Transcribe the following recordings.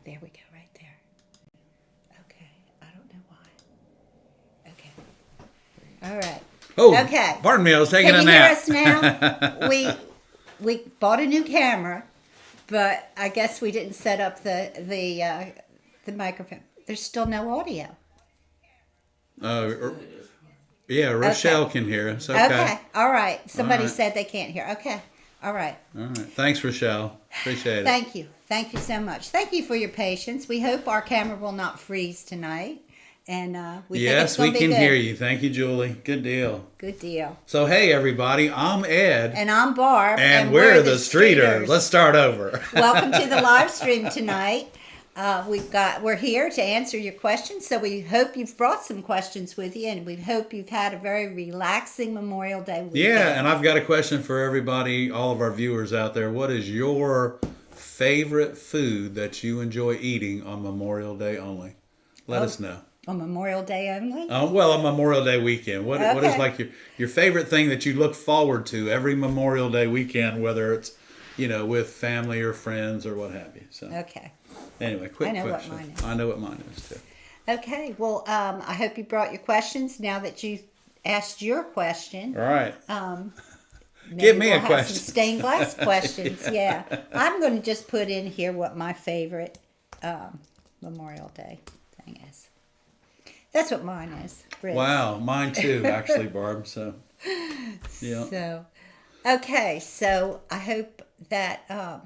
There we go, right there. Okay, I don't know why. Okay. All right. Oh, okay. Pardon me, I was taking Can a nap. Can you hear us now? we bought a new camera, but I guess we didn't set up the microphone. There's still no audio. Yeah, Rochelle can hear us. Okay. All right. Somebody All right. said they can't hear. Okay. All right. All right. Thanks, Rochelle. Appreciate it. Thank you. Thank you so much. Thank you for your patience. We hope our camera will not freeze tonight. And we think it's we gonna be can good. hear you. Thank you, Julie. Good deal. Good deal. So, hey, everybody. I'm Ed. And I'm Barb. And we're the Streeters. Let's start over. Welcome to the live stream tonight. We're here to answer your questions. So we hope you've brought some questions with you, and we hope you've had a very relaxing Memorial Day weekend. Yeah, and I've got a question for everybody, all of our viewers out there. What is your favorite food that you enjoy eating on Memorial Day only? Let us know. On Memorial Day only? Well, on Memorial Day weekend. What is Okay. like your favorite thing that you look forward to every Memorial Day weekend, whether it's, with family or friends or what have you. So Okay. anyway, quick I know what question. mine is. I know what mine is too. Okay. Well, I hope you brought your questions. Now that you asked your question, All right. maybe Give me we'll a have question. some stained glass questions. Yeah. I'm going to just put in here what my favorite Memorial Day thing is. That's what mine is. Really. Wow, mine too, actually, Barb. So, yeah. So, okay. So I hope that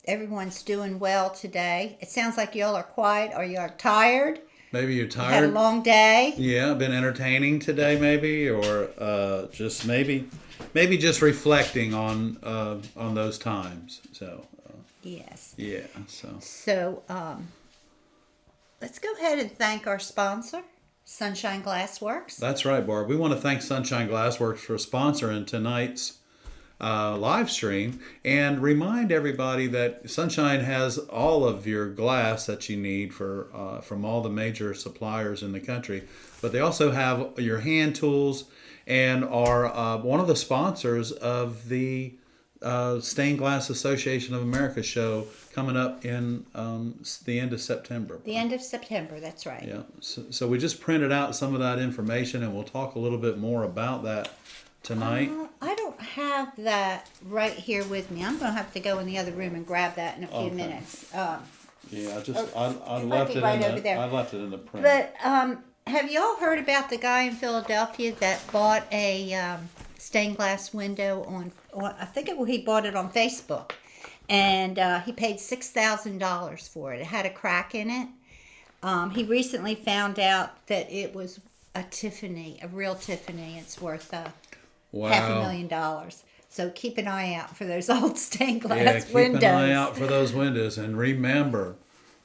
everyone's doing well today. It sounds like y'all are quiet. Are you tired? Maybe you're Had a tired. long day. Yeah, been entertaining today, maybe, or just maybe just reflecting on those times. So, Yes. yeah. So, let's go ahead and thank our sponsor, Sunshine Glassworks. That's right, Barb. We want to thank Sunshine Glassworks for sponsoring tonight's live stream and remind everybody that Sunshine has all of your glass that you need for from all the major suppliers in the country, but they also have your hand tools and are one of the sponsors of the Stained Glass Association of America show coming up in the end of September. The end of September, that's right. Yeah, so we just printed out some of that information, and we'll talk a little bit more about that tonight. I don't have that right here with me. I'm going to have to go in the other room and grab that in a few Okay. minutes. Yeah, I it might left be it right in over there. I left it in the print. But have you all heard about the guy in Philadelphia that bought a stained glass window on I think he bought it on Facebook, and he paid $6,000 for it. It had a crack in it. He recently found out that it was a Tiffany, a real Tiffany. It's worth Wow. $500,000. So keep an eye out for those old stained glass Yeah, keep windows. an eye out for those windows, and remember,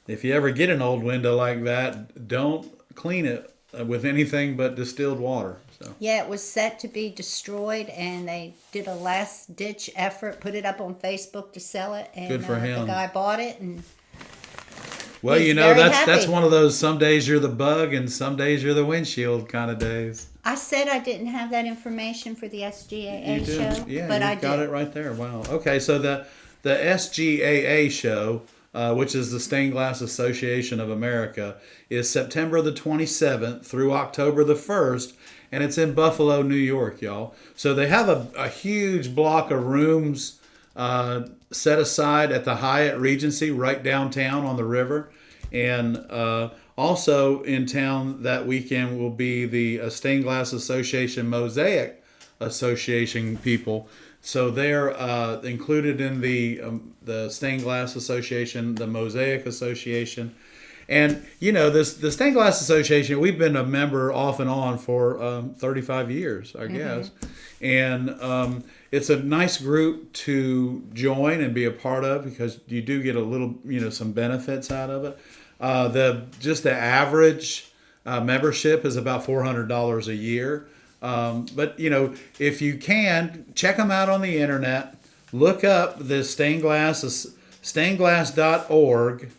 if you ever get an old window like that, don't clean it with anything but distilled water. So. Yeah, it was set to be destroyed, and they did a last-ditch effort, put it up on Facebook to sell it, and Good for him. the guy bought it, and Well, he's that's very that's happy. one of those some days you're the bug and some days you're the windshield kind of days. I said I didn't have that information for the SGAA You do, show, yeah, but you I got did. it right there. Wow. Okay, so the SGAA show, which is the Stained Glass Association of America, is September the 27th through October the 1st, and it's in Buffalo, New York, y'all. So they have a huge block of rooms set aside at the Hyatt Regency right downtown on the river, and also in town that weekend will be the Stained Glass Association Mosaic Association people. So they're included in the Stained Glass Association, the Mosaic Association. And, the Stained Glass Association, we've been a member off and on for 35 years, I guess. And it's a nice group to join and be a part of because you do get a little, some benefits out of it. The average membership is about $400 a year. But if you can, check them out on the internet. Look up the stainedglass.org.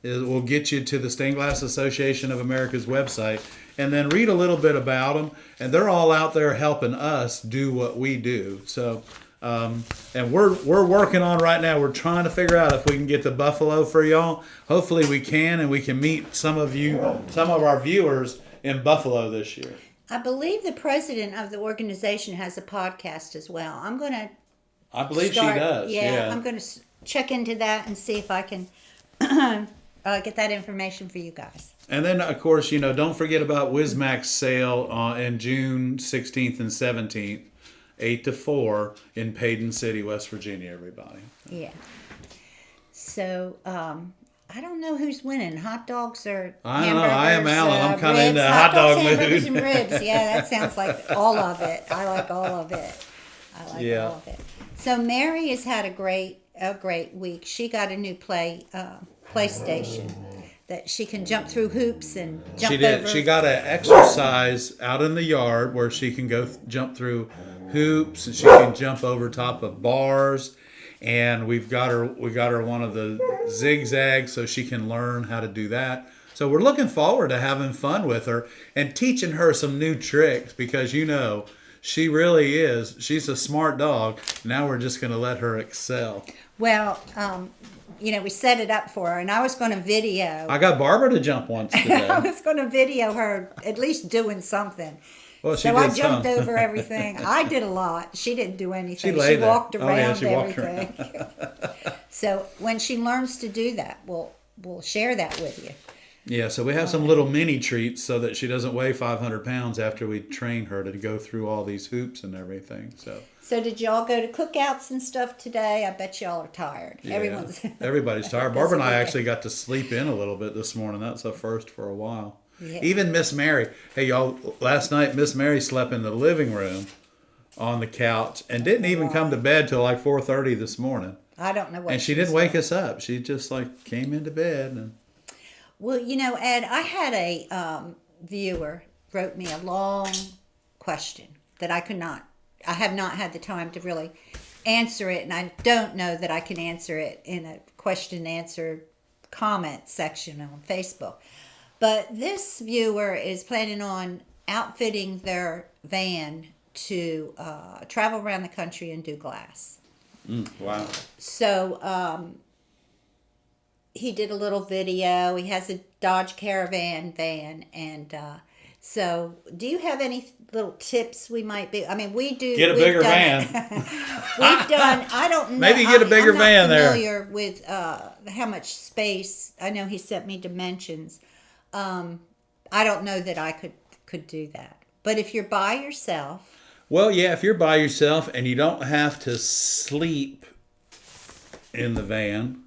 It will get you to the Stained Glass Association of America's website, and then read a little bit about them. And they're all out there helping us do what we do. So, and we're working on right now. We're trying to figure out if we can get to Buffalo for y'all. Hopefully we can, and we can meet some of our viewers in Buffalo this year. I believe the president of the organization has a podcast as well. I'm going to I believe she does. Yeah, I'm going to check into that and see if I can get that information for you guys. And then, of course, don't forget about Wismac's sale in June 16th and 17th, 8 to 4 in Paden City, West Virginia, everybody. Yeah. So, I don't know who's winning, hot dogs or I don't know. I am hamburgers, Alan. I'm kind of ribs. in the hot dog hamburgers mood. and ribs. Yeah, that sounds like all of it. I like all of it. Yeah. All of it. So Mary has had a great week. She got a new PlayStation that she can jump through hoops and jump She did. over. She got an exercise out in the yard where she can go jump through hoops and she can jump over top of bars. And we got her one of the zigzags so she can learn how to do that. So we're looking forward to having fun with her and teaching her some new tricks because, you know, she really is. She's a smart dog. Now we're just going to let her excel. Well, you know, we set it up for her, and I was going to video. I got Barbara to jump once today. I was going to video her at least doing something. Well, she So did I jumped some. over everything. I did a lot. She didn't do anything. She lay there. walked Oh, yeah, around she walked everything. So when she learns to do that, we'll share that with you. Yeah, so we have some little mini treats so that she doesn't weigh 500 pounds after we train her to go through all these hoops and everything. So did y'all go to cookouts and stuff today? I bet y'all are tired. Yeah, Everybody's everybody's tired. Barbara and I actually got to sleep in a little bit this morning. That's a first for a while. Yeah. Even Miss Mary. Hey, y'all, last night Miss Mary slept in the living room on the couch and didn't even come to bed till like 4:30 this morning. I don't know what. And she didn't wake us up. She just like came into bed. And Well, you know, Ed, I had a viewer wrote me a long question that I have not had the time to really answer it, and I don't know that I can answer it in a question and answer comment section on Facebook. But this viewer is planning on outfitting their van to travel around the country and do glass. wow. So he did a little video. He has a Dodge Caravan van, and so do you have any little tips we might be? I mean, we do. Get a bigger van. We've done. I don't know. Maybe get a bigger I'm not van there. familiar with how much space. I know he sent me dimensions. I don't know that I could do that. But if you're by yourself. Well, yeah, if you're by yourself and you don't have to sleep in the van,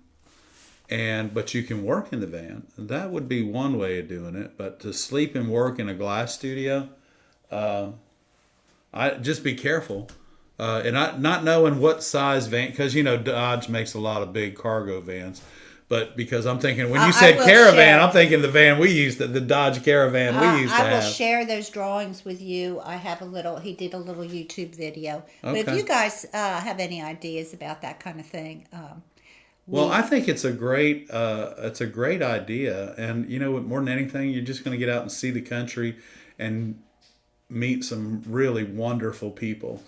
but you can work in the van, that would be one way of doing it. But to sleep and work in a glass studio, I just be careful. And not knowing what size van, because, you know, Dodge makes a lot of big cargo vans. But because I'm thinking, when you said caravan, share. I'm thinking the van we used, the Dodge Caravan we used to have. I will share those drawings with you. I have he did a little YouTube video. But if Okay. you guys have any ideas about that kind of thing. Well, I think it's a great idea. And, you know, more than anything, you're just going to get out and see the country and meet some really wonderful people.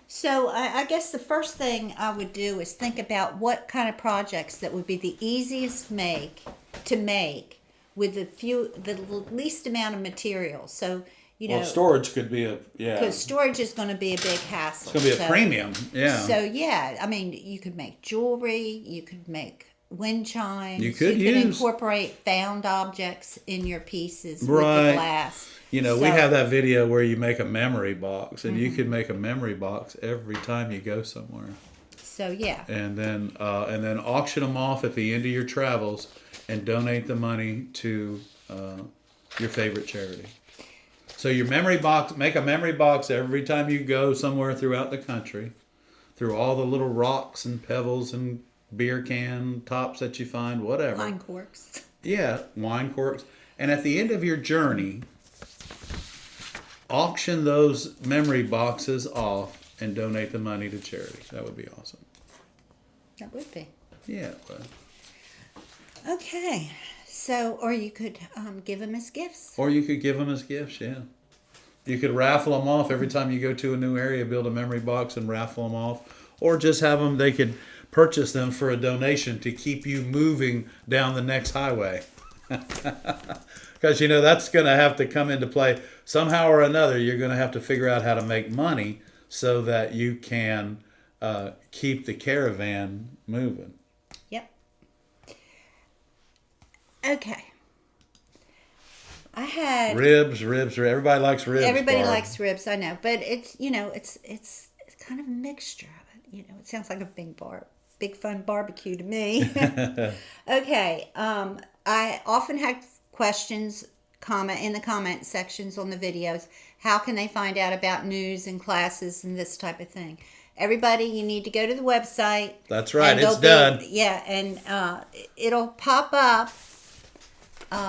So I guess the first thing I would do is think about what kind of projects that would be the easiest to make with the least amount of material. So, you know, storage could be because storage is going to be a big hassle. It's going to be a premium. Yeah. So yeah, I mean, you could make jewelry, you could make wind chimes, You could incorporate found objects in your pieces with Right. the glass. You know, we have that video where you make a memory box, and you could make a memory box every time you go somewhere. So yeah. And then auction them off at the end of your travels and donate the money to your favorite charity. So your memory box, make a memory box every time you go somewhere throughout the country, through all the little rocks and pebbles and beer can tops that you find, whatever. Wine corks. Yeah, wine corks. And at the end of your journey, auction those memory boxes off and donate the money to charity. That would be awesome. That would be. Yeah. It would. Okay. So, or you could give them as gifts. Or you could give them as gifts, yeah. You could raffle them off every time you go to a new area, build a memory box and raffle them off. Or just have them, they could purchase them for a donation to keep you moving down the next highway. Because, you know, that's going to have to come into play. Somehow or another, you're going to have to figure out how to make money so that you can keep the caravan moving. Yep. Okay. I had Ribs. Everybody likes ribs. everybody Barb. likes ribs, I know, but it's, you know, it's kind of a mixture of it. You know, it sounds like a big fun barbecue to me. Okay. I often have questions in the comment sections on the videos. How can they find out about news and classes and this type of thing? Everybody, you need to go to the website. That's right. and It's there'll be- done. Yeah, and it'll pop up.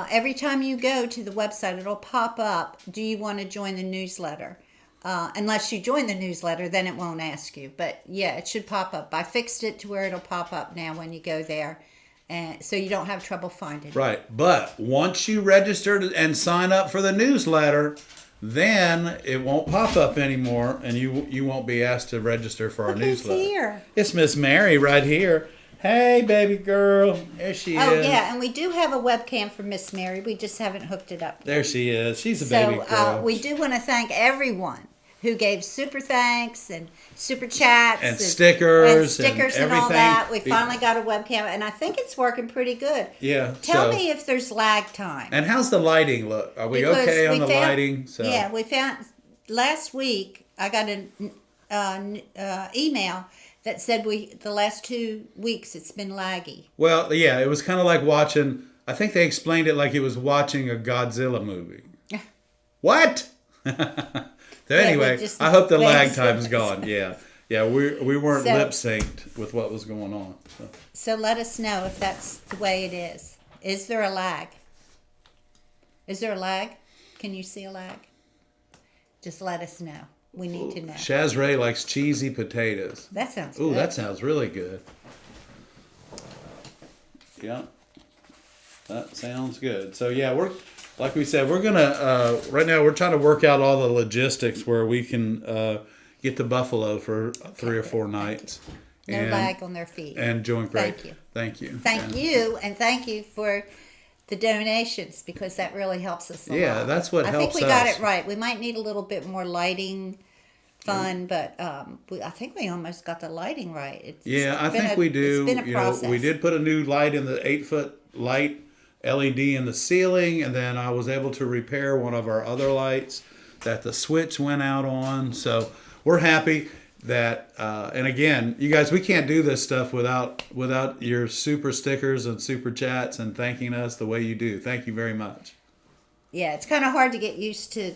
Every time you go to the website, it'll pop up, do you want to join the newsletter? Unless you join the newsletter, then it won't ask you. But yeah, it should pop up. I fixed it to where it'll pop up now when you go there. and so you don't have trouble finding it. Right. But once you register and sign up for the newsletter, then it won't pop up anymore, and you won't be asked to register for our Look who's newsletter. here. It's Miss Mary right here. Hey, baby girl. There she is. Oh, yeah, and we do have a webcam for Miss Mary. We just haven't hooked it up yet. There she is. She's a baby girl. We do want to thank everyone who gave super thanks and super chats and stickers and all everything. that. We finally got a webcam, and I think it's working pretty good. Yeah. Tell me if there's lag time. And how's the lighting look? Are we Because okay on the found, lighting? So. Yeah, we found last week. I got an email that said the last 2 weeks it's been laggy. Well, yeah, it was kind of like watching. I think they explained it like it was watching a Godzilla movie. What? So anyway, I hope the lag time's gone. Yeah, we weren't lip synced with what was going on. So let us know if that's the way it is. Is there a lag? Is there a lag? Can you see a lag? Just let us know. We need to know. Shaz Ray likes cheesy potatoes. That sounds good. Ooh, that sounds really good. Yeah, that sounds good. So yeah, we're like we said, we're gonna right now we're trying to work out all the logistics where we can get to Buffalo for 3 or 4 nights. No lag on their feet. And joint break. Thank you. Thank you, and thank you for the donations, because that really helps us a lot. Yeah, that's what helps us. I think we got it right. We might need a little bit more lighting fun, but I think we almost got the lighting right. I think we do. It's been a process. We did put a new light in the 8-foot light LED in the ceiling, and then I was able to repair one of our other lights that the switch went out on. So we're happy that, and again, you guys, we can't do this stuff without your super stickers and super chats and thanking us the way you do. Thank you very much. Yeah, it's kind of hard to get used to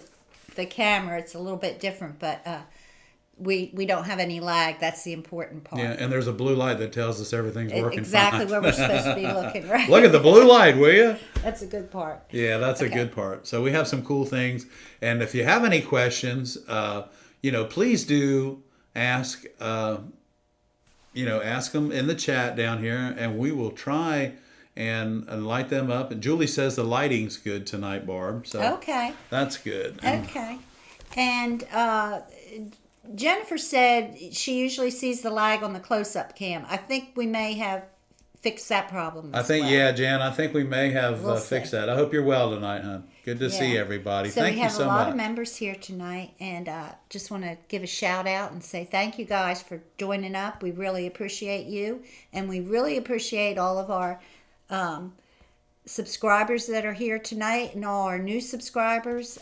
the camera. It's a little bit different, but we don't have any lag. That's the important part. Yeah, and there's a blue light that tells us everything's working exactly fine. where we're supposed to be looking, right? Look at the blue light, will you? That's a good part. Yeah, that's a good part. So we have some cool things. And if you have any questions, please do ask, ask them in the chat down here, and we will try and light them up. And Julie says the lighting's good tonight, Barb. So okay. That's good. Okay. And Jennifer said she usually sees the lag on the close-up cam. I think we may have fixed that problem as well. Yeah, Jan, I think we may have fixed that. I hope you're well tonight, hon. Good to see everybody. So thank you so much. we have a lot of members here tonight, and just want to give a shout out and say thank you guys for joining up. We really appreciate you, and we really appreciate all of our subscribers that are here tonight and all our new subscribers.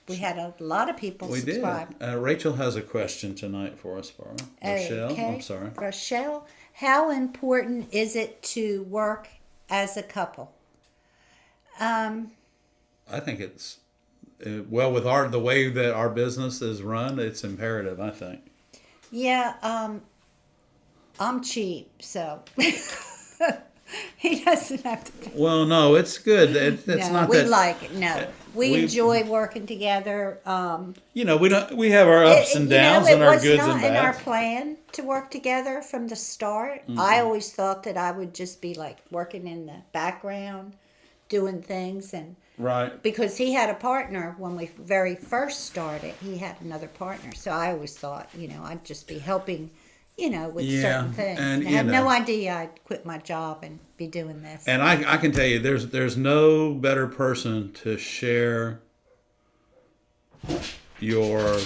We had a lot of people subscribe. We did. Rachel has a question tonight for us, Barbara. Rochelle, okay. I'm sorry. Rochelle, how important is it to work as a couple? I think it's, with the way that our business is run, it's imperative, I think. Yeah, I'm cheap, so he doesn't have to pay. Well, no, it's good. It's not we that... like it. No, we enjoy working together. We have our ups and downs and our goods and bads. It was not in our plan to work together from the start. Mm-hmm. I always thought that I would just be like working in the background, doing things, and right. Because he had a partner when we very first started. He had another partner, so I always thought, I'd just be helping. With certain things. And I had no idea I'd quit my job and be doing this. And I can tell you, there's no better person to share your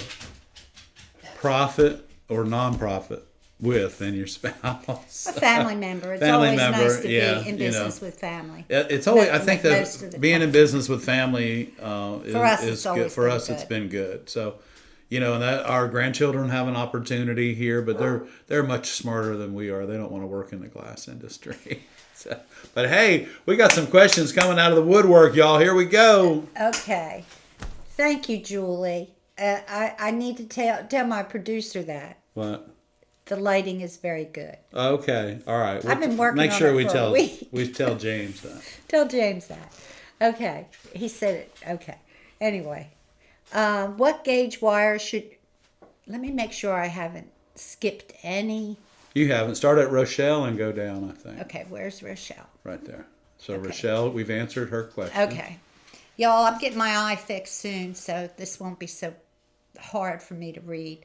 profit or non-profit with than your spouse. A family member. It's always nice to be in business with family. It's always. I think that being in business with family is good. For us, it's been good. So. And that our grandchildren have an opportunity here, but they're much smarter than we are. They don't want to work in the glass industry. But hey, we got some questions coming out of the woodwork, y'all. Here we go. Okay. Thank you, Julie. I need to tell my producer that. What? The lighting is very good. Okay. All right. I've been working make on sure it we for tell a week. We tell James that. Tell James that. Okay. He said it. Okay. Anyway. What gauge wire should... Let me make sure I haven't skipped any You haven't. Start at Rochelle and go down, I think. Okay, where's Rochelle? Right there. So Okay. Rochelle, we've answered her question. Okay. Y'all, I'm getting my eye fixed soon, so this won't be so hard for me to read.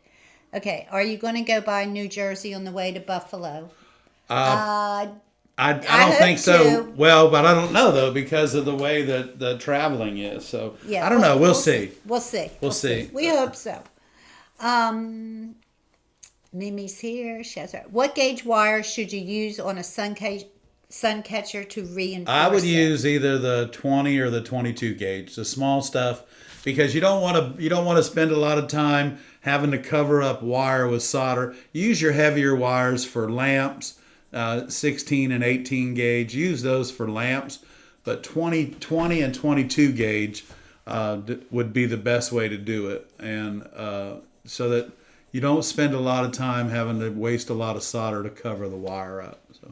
Okay, are you going to go by New Jersey on the way to Buffalo? I I don't hope think so. to. Well, but I don't know though because of the way that the traveling is. So Yeah, I don't know. We'll see. We'll see. We'll see. We hope so. Mimi's here. She has her. What gauge wire should you use on a sun catcher to reinforce I would it? use either the 20 or the 22 gauge, the small stuff, because you don't want to spend a lot of time having to cover up wire with solder. Use your heavier wires for lamps, 16 and 18 gauge. Use those for lamps, but 20 and 22 gauge would be the best way to do it, and so that you don't spend a lot of time having to waste a lot of solder to cover the wire up. So.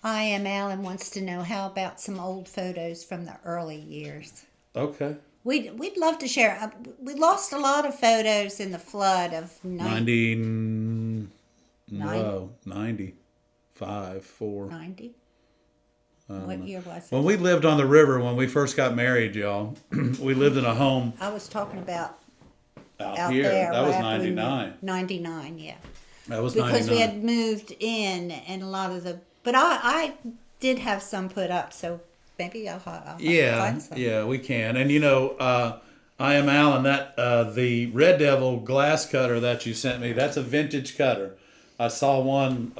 I am Alan wants to know how about some old photos from the early years. Okay. We'd love to share. We lost a lot of photos in the flood of 95, 4. 90. What year was it? When we lived on the river, when we first got married, y'all, we lived in a home I was talking about out here. there. That was right after we 99. moved. 99, yeah. That was Because 99. we had moved in and a lot of the... But I did have some put up, so maybe I'll find some. Yeah, we can. And I am Alan. That the Red Devil glass cutter that you sent me. That's a vintage cutter. I saw one.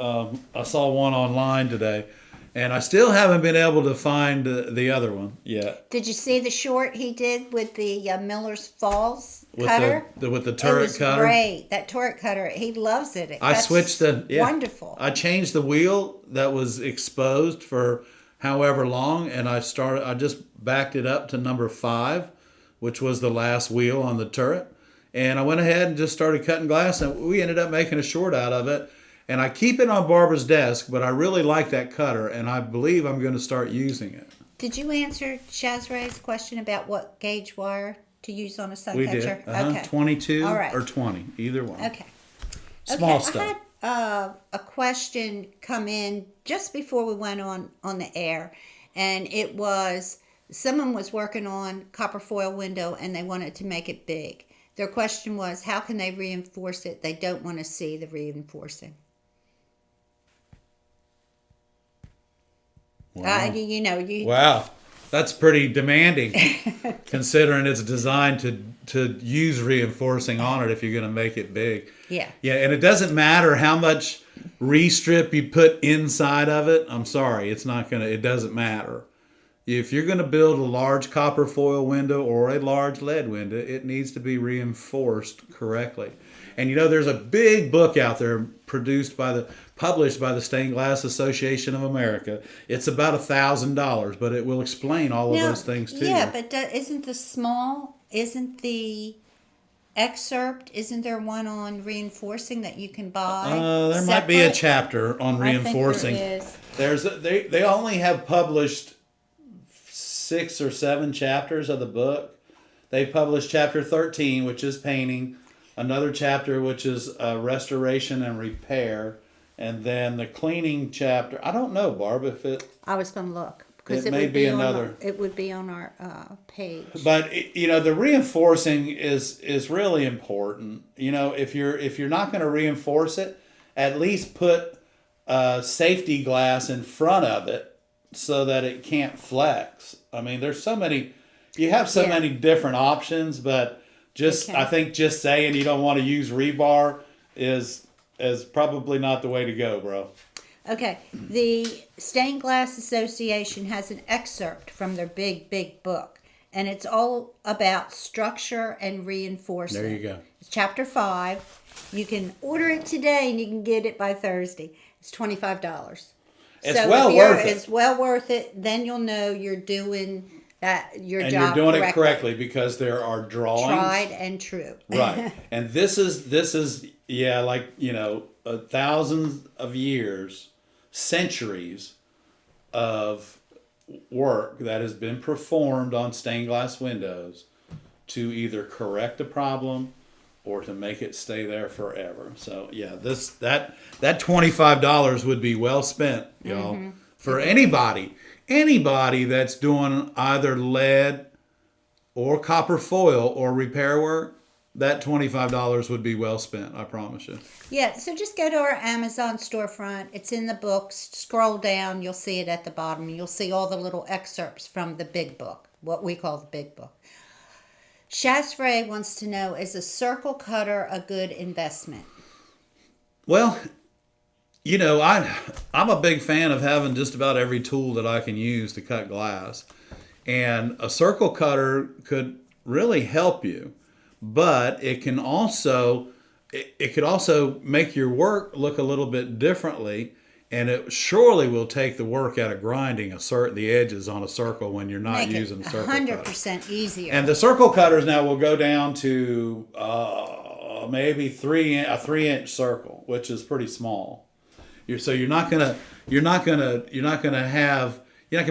I saw one online today, and I still haven't been able to find the other one yet. Did you see the short he did with the Miller's Falls With cutter? with the It turret was cutter. great. That turret cutter, he loves it. I That's switched wonderful. I changed the wheel that was exposed for however long, and I just backed it up to number 5, which was the last wheel on the turret. And I went ahead and just started cutting glass, and we ended up making a short out of it. And I keep it on Barbara's desk, but I really like that cutter, and I believe I'm going to start using it. Did you answer Shazray's question about what gauge wire to use on a sun We catcher? did. Okay. 22 All right. or 20, either one. Okay. Small okay, stuff. I had a question come in just before we went on the air, and it was someone was working on copper foil window and they wanted to make it big. Their question was, how can they reinforce it? They don't want to see the reinforcing. Wow. You Wow. That's pretty demanding, considering it's designed to use reinforcing on it if you're going to make it big. Yeah. Yeah, and it doesn't matter how much restrip you put inside of it. I'm sorry, it doesn't matter. If you're going to build a large copper foil window or a large lead window, it needs to be reinforced correctly. And there's a big book out there published by the Stained Glass Association of America. It's about $1,000, but it will explain all of those things to you. Yeah, but isn't the excerpt, isn't there one on reinforcing that you can buy? There might be a chapter on reinforcing. I think there is. They only have published 6 or 7 chapters of the book. They published chapter 13, which is painting, another chapter which is restoration and repair, and then the cleaning chapter. I don't know, Barb, if it. I was going to look because It may would be on another. it would be on our page. But the reinforcing is really important. If you're not going to reinforce it, at least put safety glass in front of it so that it can't flex. I mean, there's so many. You have so many different options, but I think just saying you don't want to use rebar is probably not the way to go, bro. Okay, the Stained Glass Association has an excerpt from their big book, and it's all about structure and reinforcement. There you go. It's chapter 5. You can order it today, and you can get it by Thursday. It's $25. It's well worth it. It's well worth it. Then you'll know you're doing your And job you're doing correctly. it correctly because there are drawings. Tried and true. Right. And this is thousands of years, centuries of work that has been performed on stained glass windows to either correct a problem or to make it stay there forever. So yeah, that $25 would be well spent, y'all, for anybody that's doing either lead or copper foil or repair work. That $25 would be well spent, I promise you. Yeah, so just go to our Amazon storefront. It's in the books. Scroll down, you'll see it at the bottom. You'll see all the little excerpts from the big book, what we call the big book. Shasray wants to know, is a circle cutter a good investment? Well, you know, I'm a big fan of having just about every tool that I can use to cut glass. And a circle cutter could really help you. But it can also, it could also make your work look a little bit differently, and it surely will take the work out of grinding the edges on a circle when you're not using a circle cutter. 100% easier. And the circle cutters now will go down to maybe a 3-inch circle, which is pretty small. You're not gonna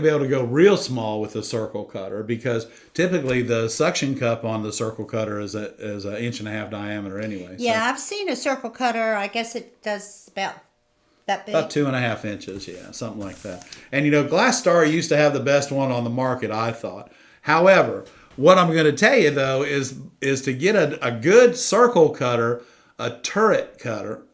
be able to go real small with a circle cutter, because typically the suction cup on the circle cutter is an 1.5 inch diameter anyway. Yeah, So I've seen a circle cutter. I guess it does about that big. about 2.5 inches, yeah, something like that. And you know, Glass Star used to have the best one on the market, I thought. However, what I'm going to tell you though is to get a good circle cutter, a turret cutter,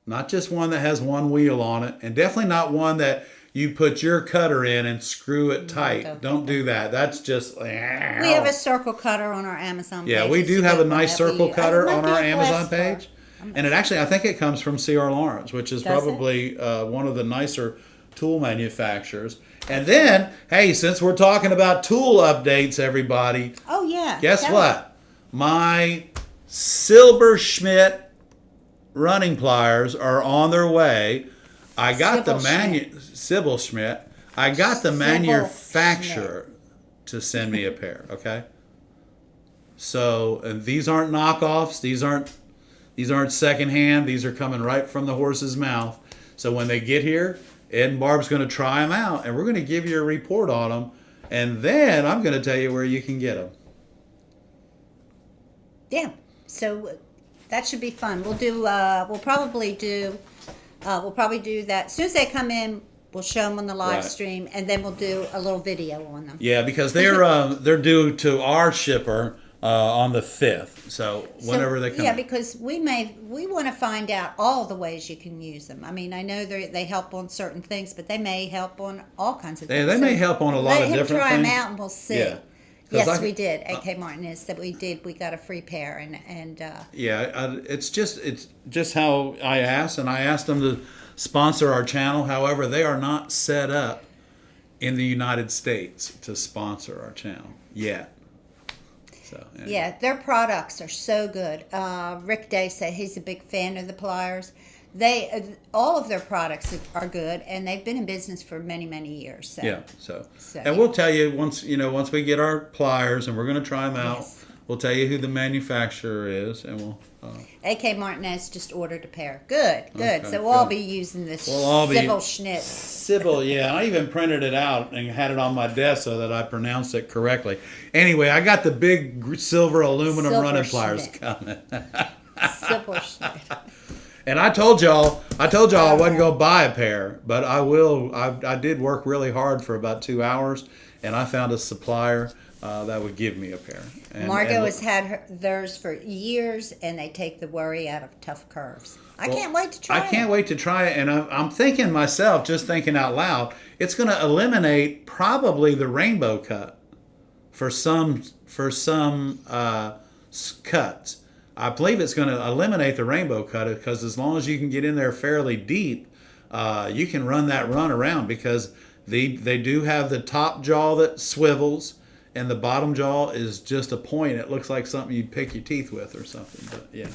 not just one that has one wheel on it, and definitely not one that you put your cutter in and screw it tight. Don't do that. That's just... We have a circle cutter on our Amazon page. Yeah, we do have a nice circle cutter on our Amazon page. And I think it comes from C.R. Lawrence, which is probably one of the nicer tool manufacturers. And then, hey, since we're talking about tool updates, everybody... Oh, yeah. Guess what? My Silberschmidt running pliers are on their way. I got Sybil Schmidt. I got the manufacturer to send me a pair. Okay. So these aren't knockoffs. These aren't secondhand. These are coming right from the horse's mouth. So when they get here, Ed and Barb's going to try them out, and we're going to give you a report on them, and then I'm going to tell you where you can get them. Yeah. So that should be fun. We'll probably do that. As soon as they come in, we'll show them on the live stream, and then we'll do a little video on them. Yeah, because they're due to our shipper on the 5th. So whenever they come. Yeah, because we want to find out all the ways you can use them. I mean, I know they help on certain things, but they may help on all kinds of things. They may help on a lot of different things. Let him try them out, and we'll see. Yeah. Yes, we did. AK Martinez that we did. We got a free pair, and it's just how I asked, and I asked them to sponsor our channel. However, they are not set up in the United States to sponsor our channel yet. So anyway. Yeah, their products are so good. Rick Day said he's a big fan of the pliers. All of their products are good, and they've been in business for many, many years. So. Yeah. So and we'll tell you once we get our pliers, and we're going to try them out. Yes. We'll tell you who the manufacturer is, and we'll. AK Martinez just ordered a pair. Good. Okay, so we'll all be using this Sybil Schmidt. Sybil, yeah. I even printed it out and had it on my desk so that I pronounced it correctly. Anyway, I got the big silver aluminum running pliers coming. Sybil Schmidt. And I told y'all I wasn't going to buy a pair, but I will. I did work really hard for about 2 hours, and I found a supplier that would give me a pair. Margot has had theirs for years, and they take the worry out of tough curves. I can't wait to try it. I can't wait to try it, and I'm thinking myself, just thinking out loud, it's going to eliminate probably the rainbow cut for some cuts. I believe it's going to eliminate the rainbow cut, because as long as you can get in there fairly deep, you can run that run around, because they do have the top jaw that swivels, and the bottom jaw is just a point. It looks like something you'd pick your teeth with or something. But yeah.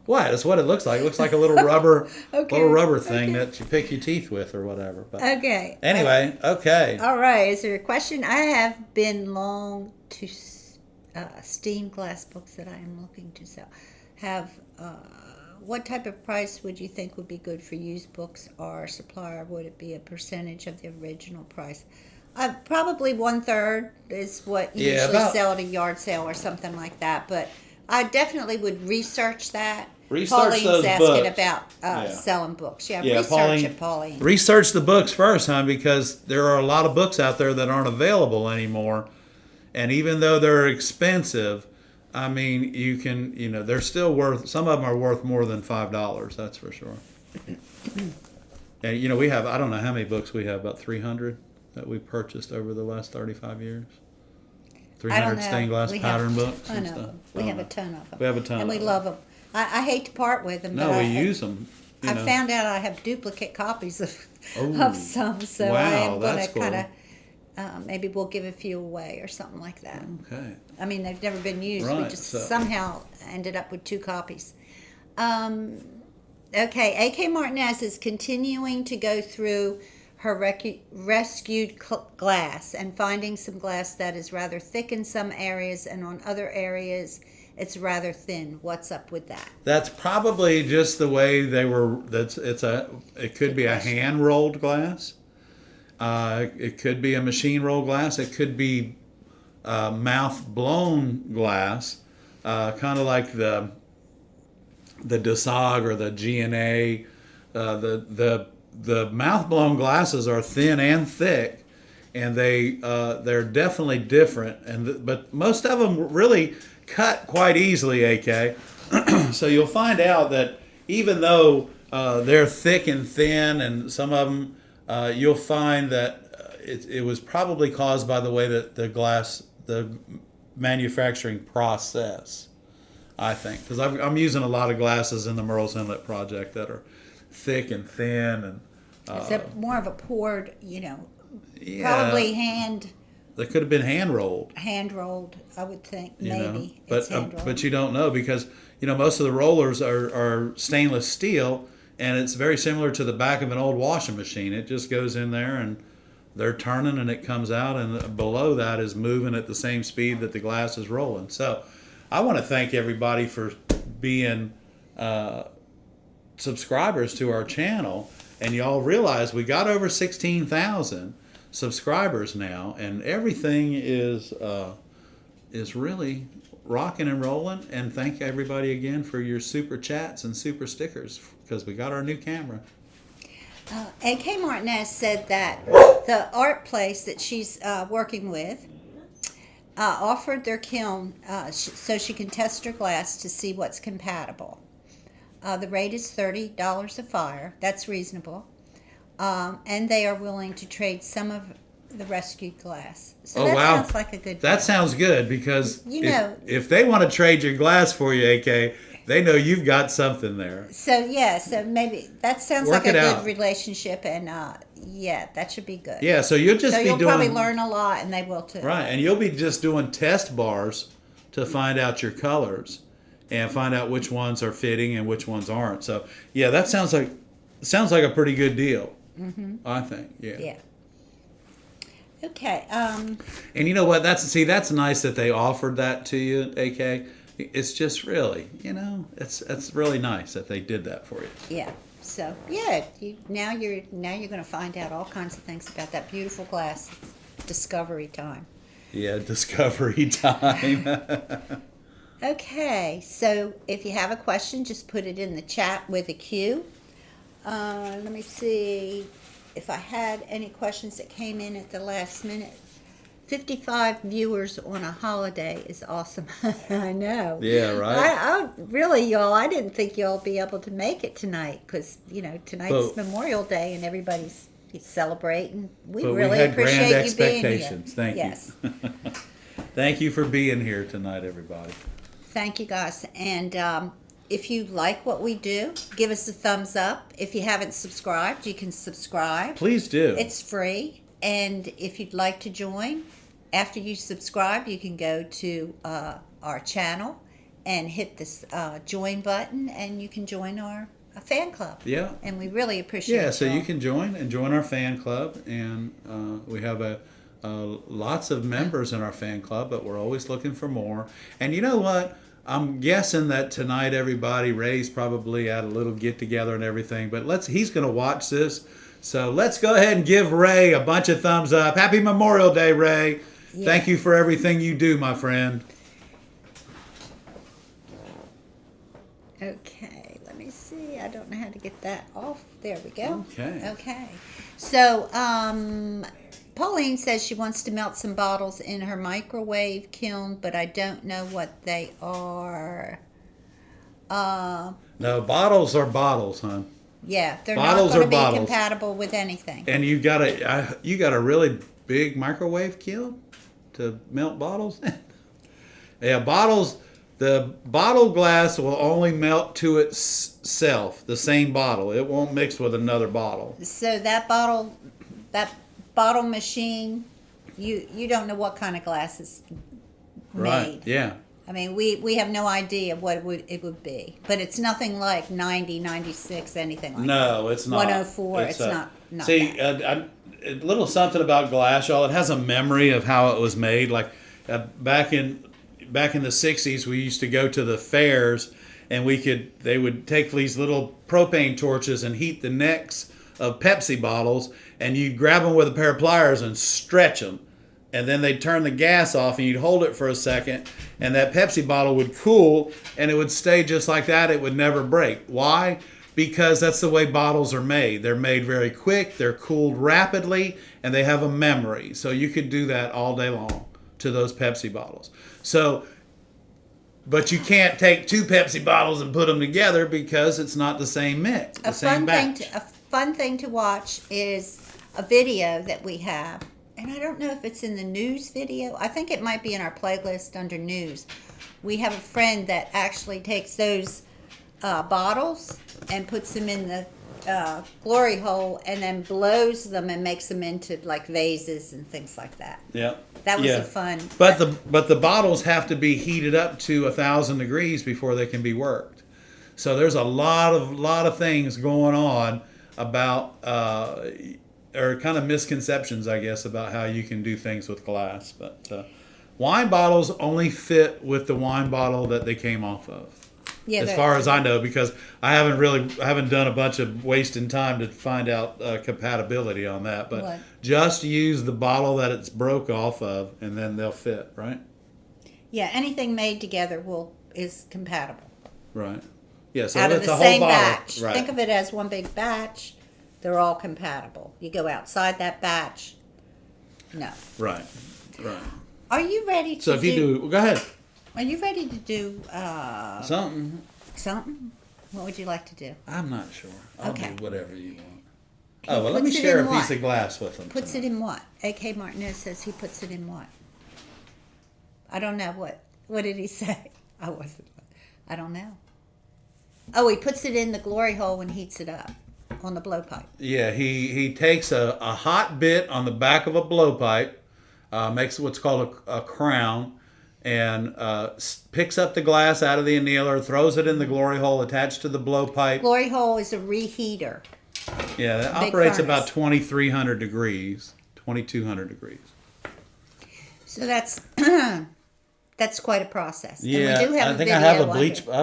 What? That's what it looks like. It looks like a little rubber, thing that you pick your teeth with or whatever. But okay. Anyway, okay. All right. Is there a question? I have been long to steam glass books that I am looking to sell. What type of price would you think would be good for used books or supplier? Would it be a percentage of the original price? Probably 1/3 is what you Yeah, usually about- sell at a yard sale or something like that. But I definitely would research that. Research Pauline's those asking books. about Yeah. selling books. Yeah, Yeah, research it, Pauline. Research the books first, huh? Because there are a lot of books out there that aren't available anymore. And even though they're expensive, I mean, they're still worth, some of them are worth more than $5, that's for sure. And, we have, I don't know how many books we have, about 300 that we purchased over the last 35 years. I don't 300 know. stained glass We pattern have books a ton and of stuff. them. We have a ton of them. We have a ton and of we them. love them. I hate to part with them. No, but we use them. I found out I have duplicate copies of Oh, some, so wow, I am going that's to cool. kind of maybe we'll give a few away or something like that. Okay. I mean, they've never been used. We Right, just so- somehow ended up with 2 copies. Okay, AK Martinez is continuing to go through her rescued glass and finding some glass that is rather thick in some areas, and on other areas it's rather thin. What's up with that? That's probably just the way they were. It could be a hand rolled glass. It could be a machine rolled glass. It could be mouth blown glass, kind of like the Dasag or the GNA. The mouth blown glasses are thin and thick, and they're definitely different. But most of them really cut quite easily, AK. So you'll find out that even though they're thick and thin, and some of them, you'll find that it was probably caused by the way that the manufacturing process, I think. Because I'm using a lot of glasses in the Merle's Inlet project that are thick and thin. And It's more of a poured, yeah, probably hand They could have been hand rolled. rolled, I would think, You know? maybe. But It's hand rolled. but you don't know because most of the rollers are stainless steel, and it's very similar to the back of an old washing machine. It just goes in there and they're turning and it comes out, and below that is moving at the same speed that the glass is rolling. So I want to thank everybody for being subscribers to our channel, and y'all realize we got over 16,000 subscribers now, and everything is really rocking and rolling. And thank everybody again for your super chats and super stickers, because we got our new camera. AK Martinez said that the art place that she's working with offered their kiln so she can test her glass to see what's compatible. The rate is $30 a fire. That's reasonable. And they are willing to trade some of the rescued glass. So that sounds like a good That deal. sounds good, because if they want to trade your glass for you, AK, they know you've got something there. So maybe that sounds Work like a it good out. relationship, and that should be good. Yeah, so you'll just So be you'll doing probably learn a lot, and they will too. right, and you'll be just doing test bars to find out your colors and find out which ones are fitting and which ones aren't. So yeah, that sounds like a pretty good deal. Mm-hmm. I think. Yeah. Okay. And you know what? That's nice that they offered that to you, AK. It's just really, it's really nice that they did that for you. Yeah. So now you're going to find out all kinds of things about that beautiful glass. Discovery time. Yeah, discovery time. Okay. So if you have a question, just put it in the chat with a Q. Let me see if I had any questions that came in at the last minute. 55 viewers on a holiday is awesome. I know. Yeah, right. I really, y'all, I didn't think y'all be able to make it tonight because, tonight's Memorial Day and everybody's celebrating. We really had appreciate grand you being here. expectations. Thank yes. you. Thank you for being here tonight, everybody. Thank you, guys. And if you like what we do, give us a thumbs up. If you haven't subscribed, you can subscribe. Please do. It's free. And if you'd like to join, after you subscribe, you can go to our channel and hit this join button, and you can join our fan club. Yeah. And we really appreciate it. Yeah, so you can join our fan club, and we have lots of members in our fan club, but we're always looking for more. And you know what? I'm guessing that tonight Ray's probably at a little get together and everything, but he's going to watch this. So let's go ahead and give Ray a bunch of thumbs up. Happy Memorial Day, Ray. Yeah. Thank you for everything you do, my friend. Okay, let me see. I don't know how to get that off. There we go. Okay. Okay. So, Pauline says she wants to melt some bottles in her microwave kiln, but I don't know what they are. No, bottles are bottles, hon. Yeah, they're Bottles not going are to be bottles. compatible with anything. And you got a really big microwave kiln to melt bottles. Yeah, bottles. The bottle glass will only melt to itself, the same bottle. It won't mix with another bottle. So that bottle machine, you don't know what kind of glass is made. Right. Yeah. I mean, we have no idea what it would be, but it's nothing like 90, 96, anything like that. No, it's not. 104, it's not See, that. a little something about glass, y'all. It has a memory of how it was made. Like back in the 60s, we used to go to the fairs, and they would take these little propane torches and heat the necks of Pepsi bottles, and you'd grab them with a pair of pliers and stretch them. And then they'd turn the gas off, and you'd hold it for a second, and that Pepsi bottle would cool, and it would stay just like that. It would never break. Why? Because that's the way bottles are made. They're made very quick, they're cooled rapidly, and they have a memory. So you could do that all day long to those Pepsi bottles. So, but you can't take two Pepsi bottles and put them together because it's not the same mix, the same batch. A fun thing to watch is a video that we have. And I don't know if it's in the news video. I think it might be in our playlist under news. We have a friend that actually takes those bottles and puts them in the glory hole and then blows them and makes them into like vases and things like that. Yeah. That was a fun. But the bottles have to be heated up to 1,000 degrees before they can be worked. So there's a lot of things going on about or kind of misconceptions, I guess, about how you can do things with glass. But wine bottles only fit with the wine bottle that they came off of. Yeah, as far as I know, because I haven't done a bunch of wasting time to find out compatibility on that. But just use the bottle that it's broke off of, and then they'll fit, right? Yeah, anything made together is compatible. Right. Yeah. So out of it's the a same whole bottle. batch. Right. Think of it as one big batch. They're all compatible. You go outside that batch. No. Right. Right. Are you ready to? So if you do, go ahead. Are you ready to do Something? What would you like to do? I'm not sure. I'll do whatever you want. He Oh, well, let me puts it share in a piece what? of glass with them. Puts it in what? A.K. Martinez says he puts it in what? I don't know what. What did he say? I don't know. Oh, he puts it in the glory hole and heats it up on the blowpipe. Yeah, he takes a hot bit on the back of a blowpipe, makes what's called a crown, and picks up the glass out of the annealer, throws it in the glory hole attached to the blowpipe. Glory hole is a reheater. Yeah, that operates about 2,300 degrees, 2,200 degrees. So that's quite a process. Yeah, and we do have I think I have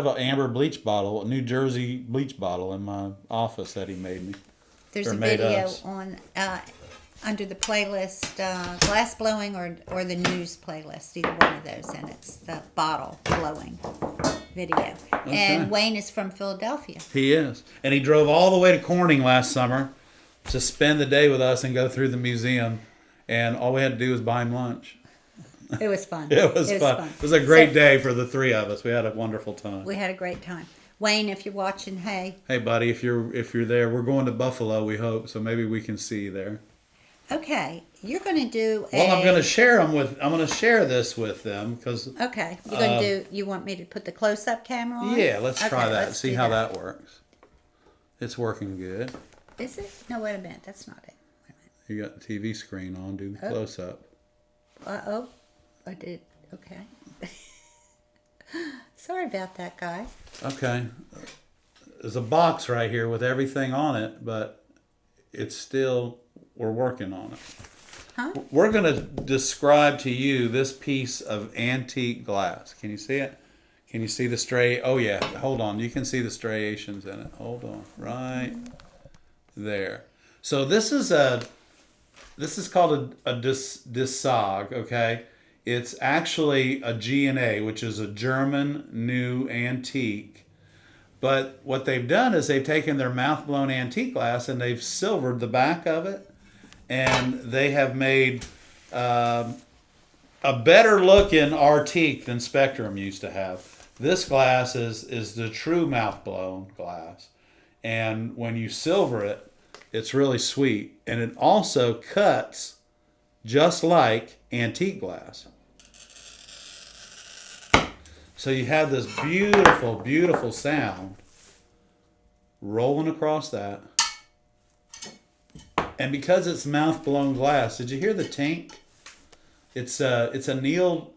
an amber bleach bottle, a New Jersey bleach bottle in my office that he made me. There's a video on under the playlist, glass blowing or the news playlist, either one of those, and it's the bottle blowing video. Okay. And Wayne is from Philadelphia. He is. And he drove all the way to Corning last summer to spend the day with us and go through the museum, and all we had to do was buy him lunch. It was fun. It was fun. It was a great day for the three of us. We had a wonderful time. We had a great time. Wayne, if you're watching, hey. Hey, buddy, if you're there, we're going to Buffalo, we hope, so maybe we can see you there. Okay, you're going to do I'm going to share this with them because. Okay, you're going to do. You want me to put the close-up camera on? Yeah, let's try that. And see how that works. It's working good. Is it? No, wait a minute. That's not it. Wait a minute. You got the TV screen on. Do the close-up. I did. Okay. Sorry about that, guys. Okay. There's a box right here with everything on it, but it's still, we're working on it. Huh? We're going to describe to you this piece of antique glass. Can you see it? Can you see the stray? Oh, yeah. Hold on. You can see the striations in it. Hold on. Right there. So this is called a Dissag, okay? It's actually a G&A, which is a German new antique. But what they've done is they've taken their mouth-blown antique glass and they've silvered the back of it, and they have made a better looking Artique than Spectrum used to have. This glass is the true mouth-blown glass, and when you silver it, it's really sweet, and it also cuts just like antique glass. So you have this beautiful, beautiful sound rolling across that. And because it's mouth-blown glass, did you hear the tink? It's annealed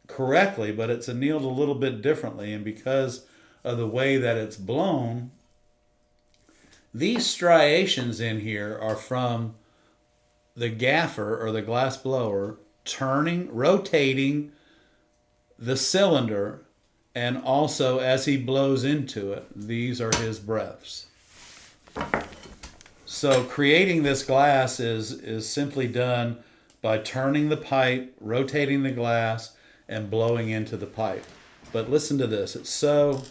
correctly, but it's annealed a little bit differently. And because of the way that it's blown, these striations in here are from the gaffer or the glass blower rotating the cylinder, and also as he blows into it, these are his breaths. So creating this glass is simply done by turning the pipe, rotating the glass, and blowing into the pipe. But listen to this. It's so...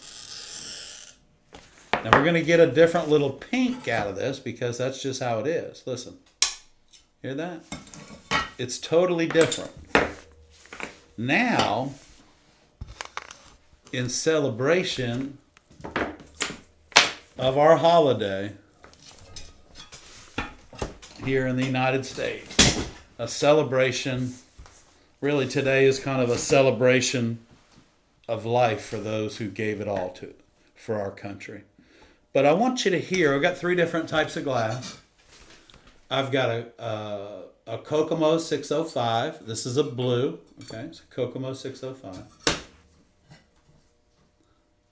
Now we're going to get a different little pink out of this because that's just how it is. Listen. Hear that? It's totally different. Now, in celebration of our holiday here in the United States, a celebration, really today is kind of a celebration of life for those who gave it all for our country. But I want you to hear, I've got 3 different types of glass. I've got a Kokomo 605. This is a blue, okay, it's a Kokomo 605.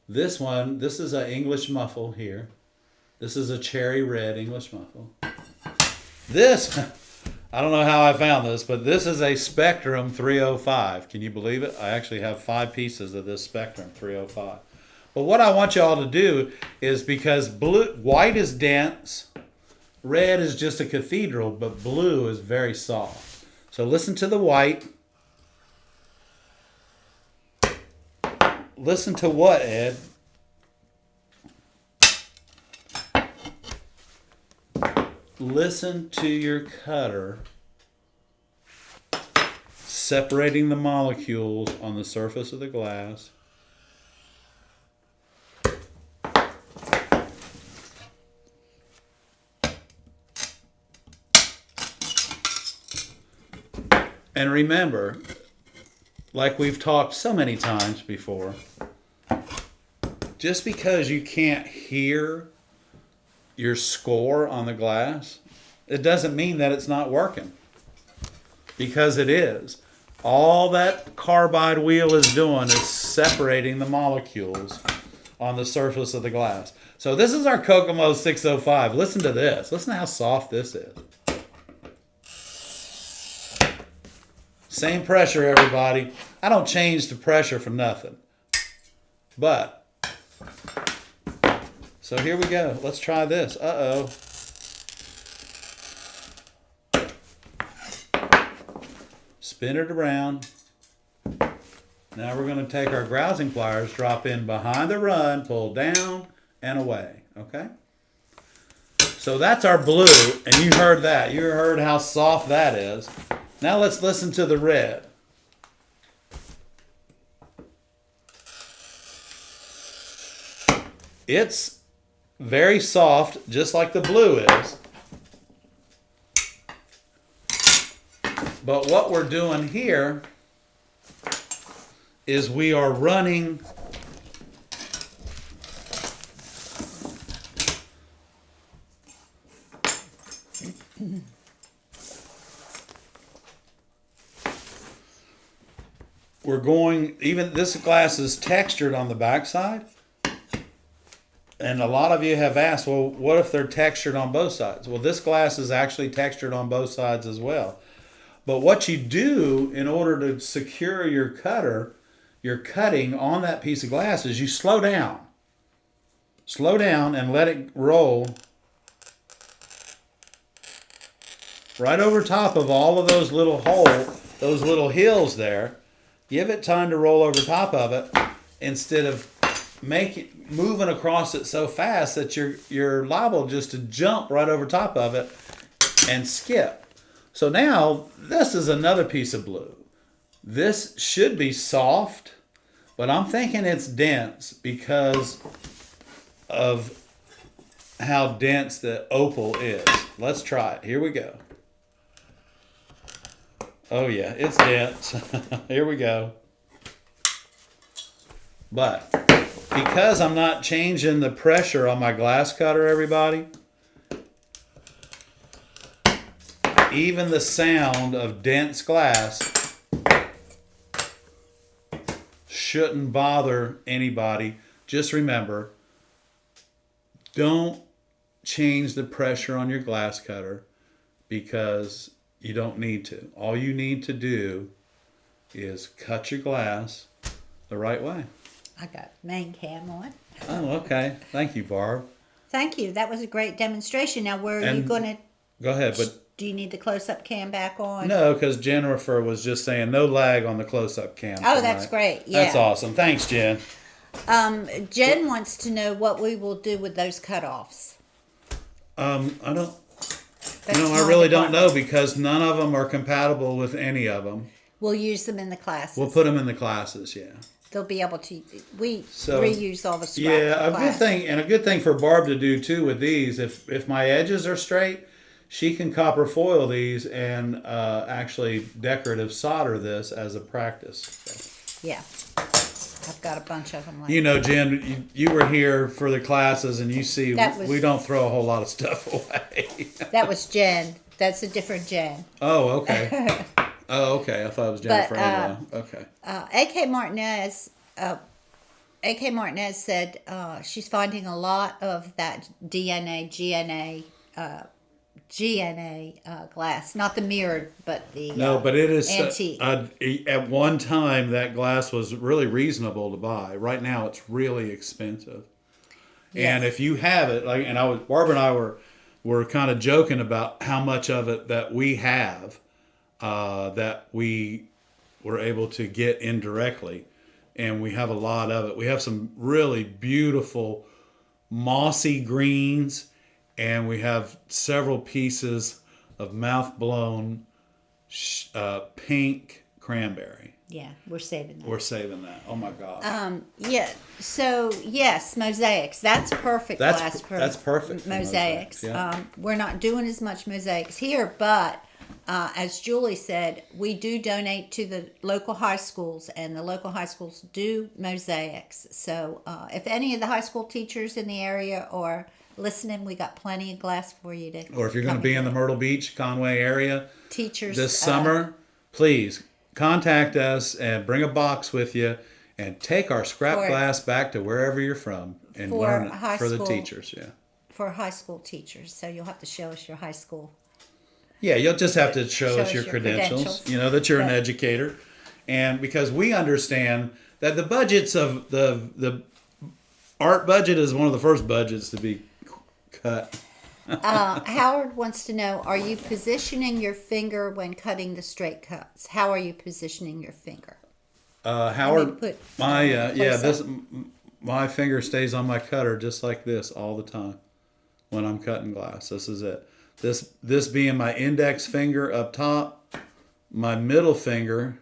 This one, this is an English muffle here. This is a cherry red English muffle. This, I don't know how I found this, but this is a Spectrum 305. Can you believe it? I actually have 5 pieces of this Spectrum 305. But what I want y'all to do is, because white is dense, red is just a cathedral, but blue is very soft. So listen to the white. Listen to what, Ed? Listen to your cutter separating the molecules on the surface of the glass. And remember, like we've talked so many times before, just because you can't hear your score on the glass, it doesn't mean that it's not working. Because it is. All that carbide wheel is doing is separating the molecules on the surface of the glass. So this is our Kokomo 605. Listen to this. Listen to how soft this is. Same pressure, everybody. I don't change the pressure for nothing. But, so here we go. Let's try this. Uh-oh. Spin it around. Now we're going to take our grousing pliers, drop in behind the run, pull down and away. Okay? So that's our blue, and you heard that. You heard how soft that is. Now let's listen to the red. It's very soft, just like the blue is. But what we're doing here is we are running even this glass is textured on the backside. And a lot of you have asked, well, what if they're textured on both sides? Well, this glass is actually textured on both sides as well. But what you do in order to secure your cutting on that piece of glass is you slow down. Slow down and let it roll right over top of all of those little those little hills there. Give it time to roll over top of it instead of moving across it so fast that you're liable just to jump right over top of it and skip. So now this is another piece of blue. This should be soft, but I'm thinking it's dense because of how dense the opal is. Let's try it. Here we go. Oh yeah, it's dense. Here we go. But because I'm not changing the pressure on my glass cutter, everybody, even the sound of dense glass shouldn't bother anybody. Just remember, don't change the pressure on your glass cutter because you don't need to. All you need to do is cut your glass the right way. I got main cam on. Oh, okay. Thank you, Barb. Thank you. That was a great demonstration. Now, where are you going to... Go ahead, but... Do you need the close-up cam back on? No, because Jennifer was just saying no lag on the close-up cam. Oh, that's great. Yeah. That's awesome. Thanks, Jen. Jen wants to know what we will do with those cutoffs. I don't... That's I really don't know because none of them are compatible with any of them. We'll use them in the classes. We'll put them in the classes, yeah. They'll be able to... reuse all the scrap. Yeah, a good thing for Barb to do too with these. If my edges are straight, she can copper foil these and actually decorative solder this as a practice. So. Yeah. I've got a bunch of them. Like Jen, you were here for the classes, and you see we don't throw a whole lot of stuff away. That was Jen. That's a different Jen. Oh, okay. Oh, okay. I thought it was Jennifer. Okay. AK Martinez said she's finding a lot of that GNA glass, not the mirrored, but the but it is antique. At one time, that glass was really reasonable to buy. Right now, it's really expensive. Yes. And if you have it, Barb and I were kind of joking about how much of it that we have, that we were able to get indirectly, and we have a lot of it. We have some really beautiful mossy greens. And we have several pieces of mouth-blown pink cranberry. Yeah, we're saving that. We're saving that. Oh, my gosh. Yeah. So, yes, mosaics. That's perfect glass for that's perfect for mosaics. Yeah. We're not doing as much mosaics here, but as Julie said, we do donate to the local high schools, and the local high schools do mosaics. So, if any of the high school teachers in the area are listening, we got plenty of glass for you to... Or if you're going to be in the Myrtle Beach, Conway area teachers this summer, please contact us and bring a box with you and take our scrap glass back to wherever you're from and learn it for the teachers. Yeah. For high school teachers. So you'll have to show us your high school. Yeah, you'll just have to show us your credentials. That you're an educator. And because we understand that the budgets of the art budget is one of the first budgets to be cut. Howard wants to know, are you positioning your finger when cutting the straight cuts? How are you positioning your finger? Howard, my finger stays on my cutter just like this all the time when I'm cutting glass. This is it. This being my index finger up top, my middle finger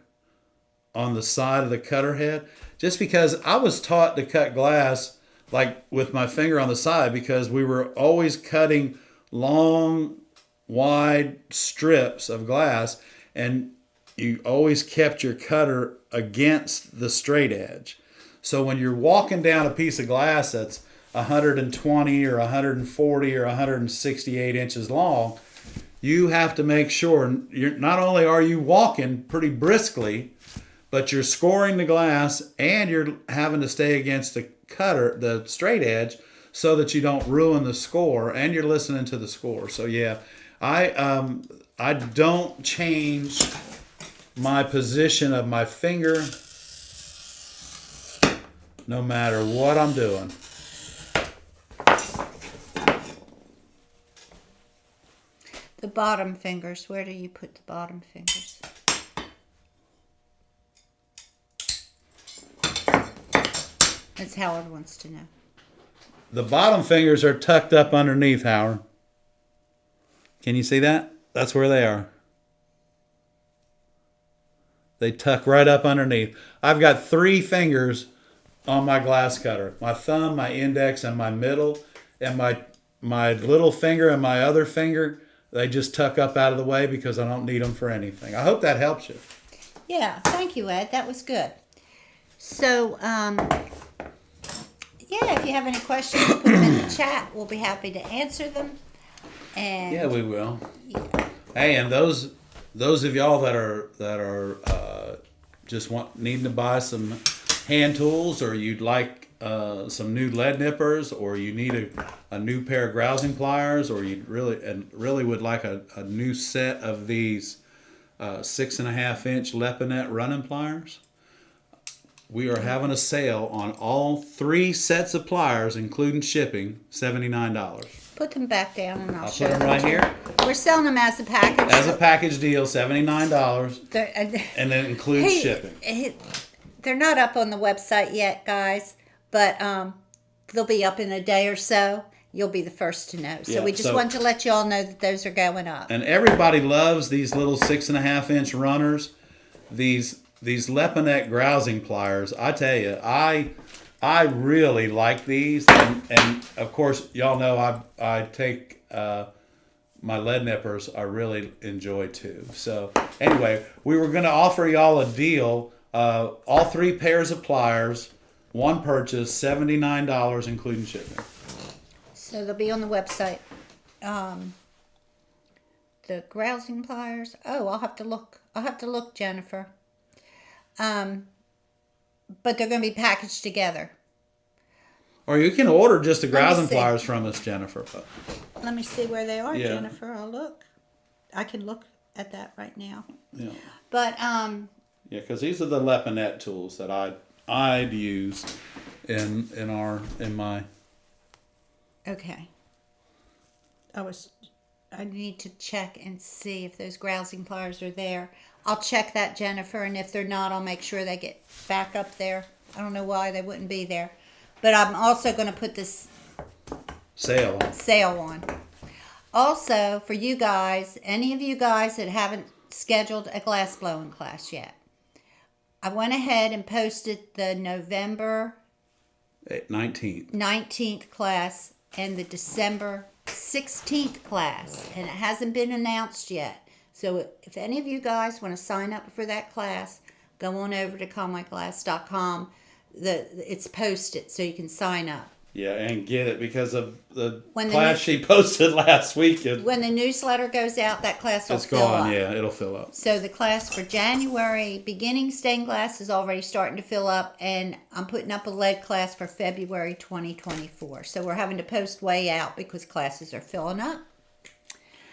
on the side of the cutter head, just because I was taught to cut glass like with my finger on the side because we were always cutting long, wide strips of glass, and you always kept your cutter against the straight edge. So when you're walking down a piece of glass that's 120 or 140 or 168 inches long, you have to make sure not only are you walking pretty briskly, but you're scoring the glass and you're having to stay against the cutter, the straight edge, so that you don't ruin the score, and you're listening to the score. So yeah, I don't change my position of my finger no matter what I'm doing. The bottom fingers. Where do you put the bottom fingers? That's Howard wants to know. The bottom fingers are tucked up underneath, Howard. Can you see that? That's where they are. They tuck right up underneath. I've got 3 fingers on my glass cutter. My thumb, my index, and my middle. And my little finger and my other finger, they just tuck up out of the way because I don't need them for anything. I hope that helps you. Yeah, thank you, Ed. That was good. So, yeah, if you have any questions, put them in the chat. We'll be happy to answer them. And Yeah, we will. yeah. Hey, and those of y'all that are just needing to buy some hand tools, or you'd like some new lead nippers, or you need a new pair of grousing pliers, or you really would like a new set of these 6.5-inch Leponet running pliers, we are having a sale on all 3 sets of pliers, including shipping, $79. Put them back down and I'll I'll show put them them right to you. here. We're selling them as a package. As a package deal, $79, and then includes shipping. They're not up on the website yet, guys, but they'll be up in a day or so. You'll be the first to know. So Yeah, we just want to let you all know that those are going up. And everybody loves these little 6.5-inch runners. These Leponet grousing pliers. I tell you, I really like these, and of course, y'all know I take my lead nippers. I really enjoy too. So anyway, we were going to offer y'all a deal. All 3 pairs of pliers, 1 purchase, $79, including shipping. So they'll be on the website. The grousing pliers. Oh, I'll have to look, Jennifer. But they're going to be packaged together. Or you can order just the Let me grousing see. pliers from us, Jennifer. Let me see where they are, Yeah. Jennifer. I'll look. I can look at that right now. Yeah. But Yeah, because these are the Leponet tools that I'd use in my. okay. I need to check and see if those grousing pliers are there. I'll check that, Jennifer, and if they're not, I'll make sure they get back up there. I don't know why they wouldn't be there. But I'm also going to put this Sale on. Also, for you guys, any of you guys that haven't scheduled a glass blowing class yet, I went ahead and posted the November 19th class and the December 16th class, and it hasn't been announced yet. So if any of you guys want to sign up for that class, go on over to ConwayGlass.com. It's posted so you can sign up. Yeah, and get it because of the When the class she posted last week. When the newsletter goes out, that class will It's fill gone, up. yeah, it'll fill up. So the class for January, beginning stained glass, is already starting to fill up, and I'm putting up a lead class for February 2024. So we're having to post way out because classes are filling up.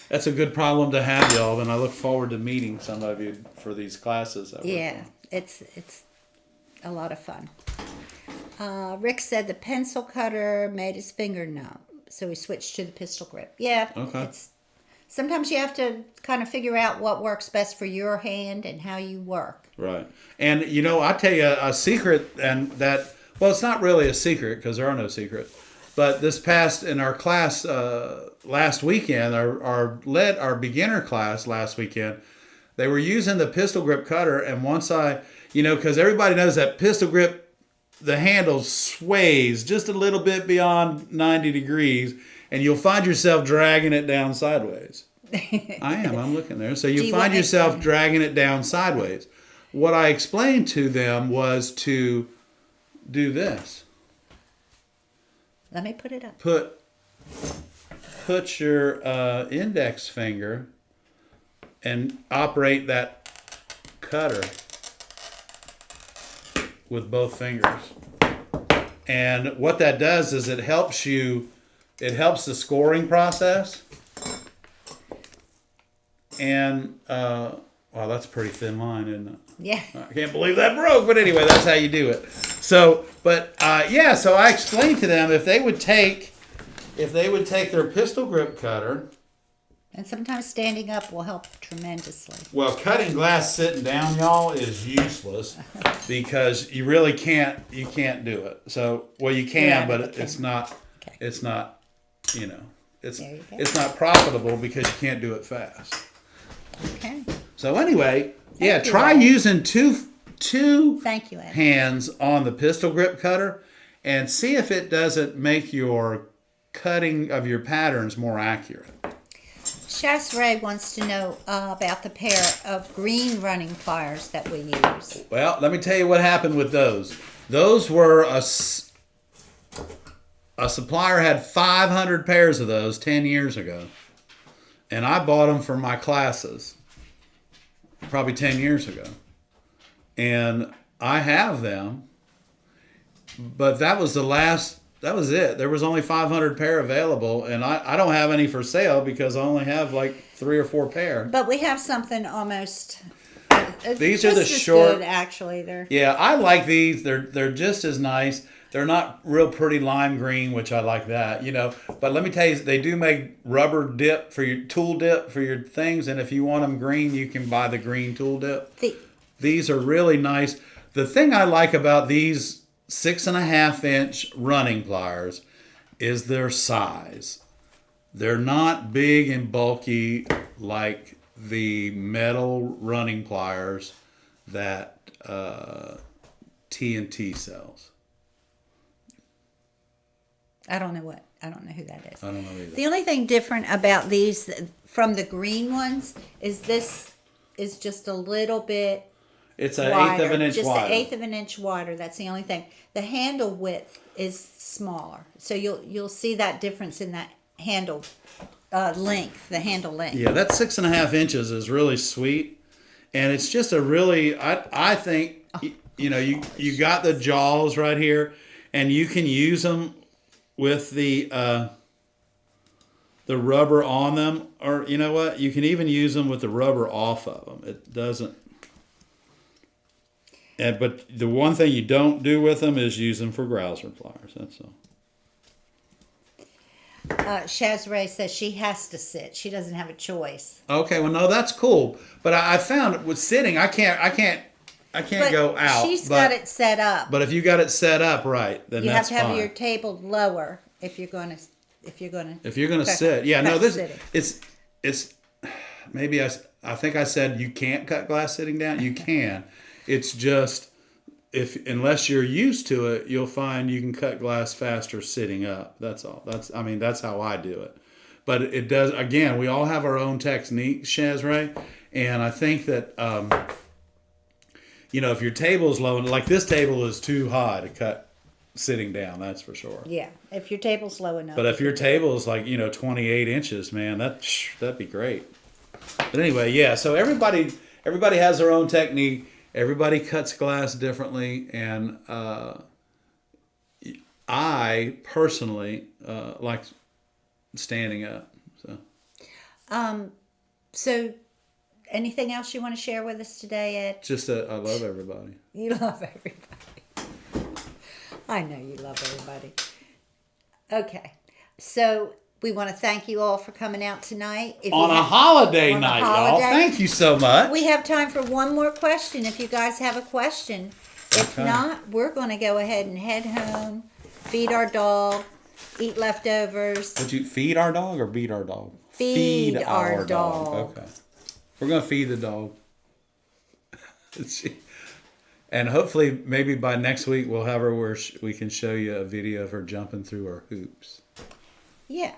That's a good problem to have, y'all, and I look forward to meeting some of you for these classes. Yeah, it's a lot of fun. Rick said the pencil cutter made his finger numb, so he switched to the pistol grip. Yeah, Okay. Sometimes you have to kind of figure out what works best for your hand and how you work. Right. And, I tell you a secret, and that, well, it's not really a secret because there are no secrets, but in our class last weekend, our beginner class last weekend, they were using the pistol grip cutter, and once because everybody knows that pistol grip, the handle sways just a little bit beyond 90 degrees, and you'll find yourself dragging it down sideways. I'm looking there. So you find yourself dragging it down sideways. What I explained to them was to do this. Let me put it up. Put your index finger and operate that cutter with both fingers. And what that does is it helps the scoring process. And, wow, that's a pretty thin line, isn't it? Yeah. I can't believe that broke, but anyway, that's how you do it. So I explained to them if they would take their pistol grip cutter And sometimes standing up will help tremendously. Well, cutting glass sitting down, y'all, is useless because you really can't. You can't do it. So, well, you can, but it's not. Okay. It's not. You know, it's There you go. it's not profitable because you can't do it fast. Okay. So anyway, Thank you, try Ed. using two Thank you, Ed. hands on the pistol grip cutter and see if it doesn't make your cutting of your patterns more accurate. Shaz wants to know about the pair of green running pliers that we use. Well, let me tell you what happened with those. Those were a supplier had 500 pairs of those 10 years ago. And I bought them for my classes probably 10 years ago. And I have them, but that was it. There was only 500 pair available, and I don't have any for sale because I only have like 3 or 4 pair. But we have something almost. These are the just as short. Good, actually, they're. Yeah, I like these. They're just as nice. They're not real pretty lime green, which I like that, you know. But let me tell you, they do make rubber dip for your tool dip for your things, and if you want them green, you can buy the green tool dip. These are really nice. The thing I like about these 6.5-inch running pliers is their size. They're not big and bulky like the metal running pliers that T&T sells. I don't know who that is. I don't know either. The only thing different about these from the green ones is this is just a little bit It's an wider, 1/8 of an inch just wider. an 1/8 of an inch wider. That's the only thing. The handle width is smaller, so you'll see that difference in that handle length. The handle length. Yeah, that 6.5 inches is really sweet, and it's just a really. I think you know you got the jaws right here, and you can use them with the rubber on them, or you know what, you can even use them with the rubber off of them. It doesn't. But the one thing you don't do with them is use them for grouser pliers. That's all. Shaz says she has to sit. She doesn't have a choice. Okay, well, no, that's cool. But I found with sitting, I can't But go out. She's got it set up. But if you got it set up right, then You have that's to have fine. your table lower if you're going to If you're gonna sit, yeah, no, it's maybe I think I said you can't cut glass sitting down. You can. It's just unless you're used to it, you'll find you can cut glass faster sitting up. That's all. That's how I do it. But it does. Again, we all have our own techniques, Shazray, and I think that you know, if your table is low, like this table is too high to cut sitting down, that's for sure. Yeah, if your table's low enough. But if your table is like, 28 inches, man, that'd be great. But anyway, yeah, so everybody has their own technique. Everybody cuts glass differently, and I personally like standing up. So anything else you want to share with us today, Ed? Just that I love everybody. You love everybody. I know you love everybody. Okay, so we want to thank you all for coming out tonight. On a holiday night, y'all. Thank you so much. We have time for one more question if you guys have a question. If not, we're going to go ahead and head home, feed our dog, eat leftovers. Would you feed our dog or beat our dog? Feed our dog. Okay. We're going to feed the dog. And hopefully, maybe by next week, we'll have her where we can show you a video of her jumping through her hoops. Yeah.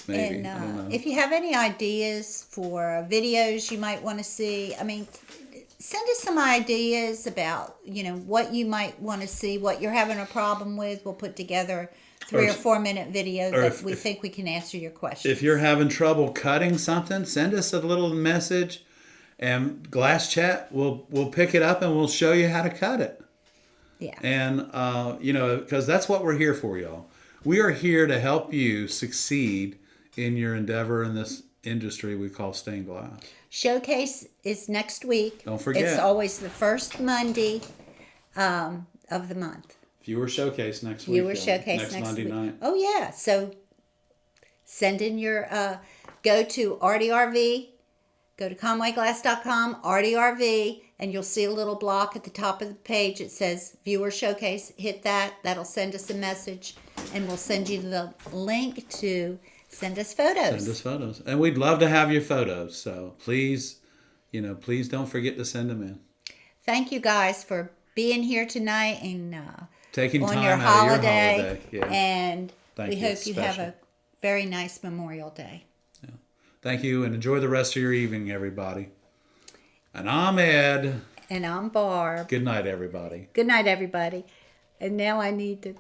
Maybe. And I don't know. if you have any ideas for videos you might want to see, send us some ideas about, what you might want to see, what you're having a problem with. We'll put together 3 or 4 minute videos that we think we can answer your questions. If you're having trouble cutting something, send us a little message, and Glass Chat we'll pick it up and we'll show you how to cut it. Yeah. And because that's what we're here for, y'all. We are here to help you succeed in your endeavor in this industry we call stained glass. Showcase is next week. Don't forget. It's always the first Monday of the month. Viewer Showcase next week. Viewer Showcase next next Monday week. night. Oh, yeah. So send in your... go to ARTyRV, go to conwayglass.com, ARTyRV, and you'll see a little block at the top of the page. It says Viewer Showcase. Hit that. That'll send us a message, and we'll send you the link to send us photos. Send us photos. And we'd love to have your photos. So please, please don't forget to send them in. Thank you guys for being here tonight and taking on time your out holiday. of your holiday. Yeah. And Thank we you. hope you have a very nice Memorial Day. Yeah. Thank you, and enjoy the rest of your evening, everybody. And I'm Ed. And I'm Barb. Good night, everybody. Good night, everybody. And now I need to